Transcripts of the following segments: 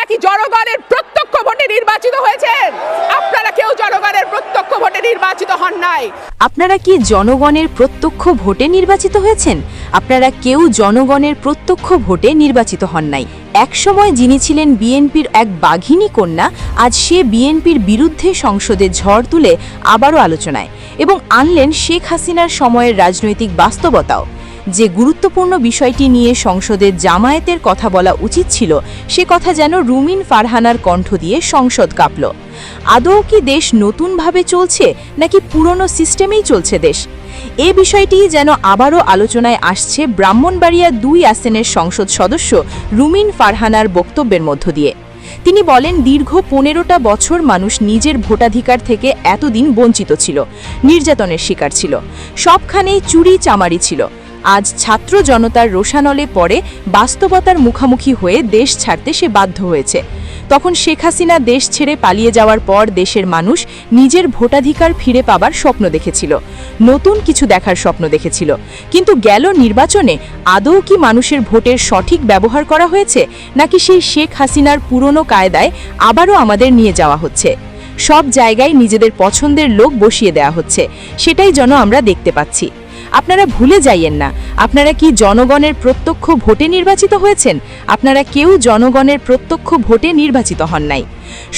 কি জনগণের প্রত্যক্ষ ভোটে নির্বাচিত হয়েছেন? আপনারা কেউ জনগণের প্রত্যক্ষ ভোটে নির্বাচিত হন নাই। আপনারা কি জনগণের প্রত্যক্ষ ভোটে নির্বাচিত হয়েছেন? আপনারা কেউ জনগণের প্রত্যক্ষ ভোটে নির্বাচিত হন নাই। একসময় যিনি ছিলেন বিএনপির এক বাঘিনী কন্যা, আজ সে বিএনপির বিরুদ্ধে সংসদে ঝড় তুলে আবারও আলোচনায় এবং আনলেন শেখ হাসিনার সময়ের রাজনৈতিক বাস্তবতাও। যে গুরুত্বপূর্ণ বিষয়টি নিয়ে সংসদে জামায়াতের কথা বলা উচিত ছিল, সে কথা যেন রুমিন ফারহানার কণ্ঠ দিয়ে সংসদ কাঁপল। আদৌ কি দেশ নতুনভাবে চলছে নাকি পুরনো সিস্টেমেই চলছে দেশ? এ বিষয়টি যেন আবারও আলোচনায় আসছে ব্রাহ্মণবাড়িয়া ২ আসনের সংসদ সদস্য রুমিন ফারহানার বক্তব্যের মধ্য দিয়ে। তিনি বলেন, দীর্ঘ ১৫টা বছর মানুষ নিজের ভোটাধিকার থেকে এতদিন বঞ্চিত ছিল, নির্যাতনের শিকার ছিল, সবখানেই চুরি চামারি ছিল। আজ ছাত্র জনতার রোষানলে পড়ে বাস্তবতার মুখোমুখি হয়ে দেশ ছাড়তে সে বাধ্য হয়েছে। তখন শেখ হাসিনা দেশ ছেড়ে পালিয়ে যাওয়ার পর দেশের মানুষ নিজের ভোটাধিকার ফিরে পাবার স্বপ্ন দেখেছিল, নতুন কিছু দেখার স্বপ্ন দেখেছিল। কিন্তু গেল নির্বাচনে আদৌ কি মানুষের ভোটের সঠিক ব্যবহার করা হয়েছে, নাকি সেই শেখ হাসিনার পুরনো কায়দায় আবারও আমাদের নিয়ে যাওয়া হচ্ছে? সব জায়গায় নিজেদের পছন্দের লোক বসিয়ে দেওয়া হচ্ছে, সেটাই যেন আমরা দেখতে পাচ্ছি। আপনারা ভুলে যাইয়েন না, আপনারা কি জনগণের প্রত্যক্ষ ভোটে নির্বাচিত হয়েছেন? আপনারা কেউ জনগণের প্রত্যক্ষ ভোটে নির্বাচিত হন নাই।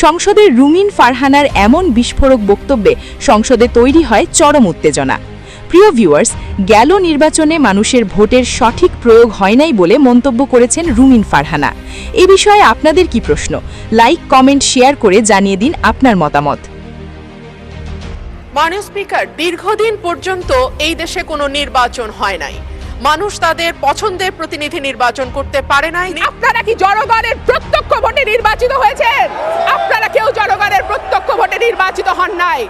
সংসদের রুমিন ফারহানার এমন বিস্ফোরক বক্তব্যে সংসদে তৈরি হয় চরম উত্তেজনা। প্রিয় ভিউয়ার্স, গেল নির্বাচনে মানুষের ভোটের সঠিক প্রয়োগ হয় নাই বলে মন্তব্য করেছেন রুমিন ফারহানা। এ বিষয়ে আপনাদের কি প্রশ্ন? লাইক, কমেন্ট, শেয়ার করে জানিয়ে দিন আপনার মতামত। মাননীয় স্পিকার, দীর্ঘদিন পর্যন্ত এই দেশে কোনো নির্বাচন হয় নাই। মানুষ তাদের পছন্দের প্রতিনিধি নির্বাচন করতে পারে নাই। আপনারা কি জনগণের প্রত্যক্ষ ভোটে নির্বাচিত হয়েছেন? আপনারা কেউ জনগণের প্রত্যক্ষ ভোটে নির্বাচিত হন নাই।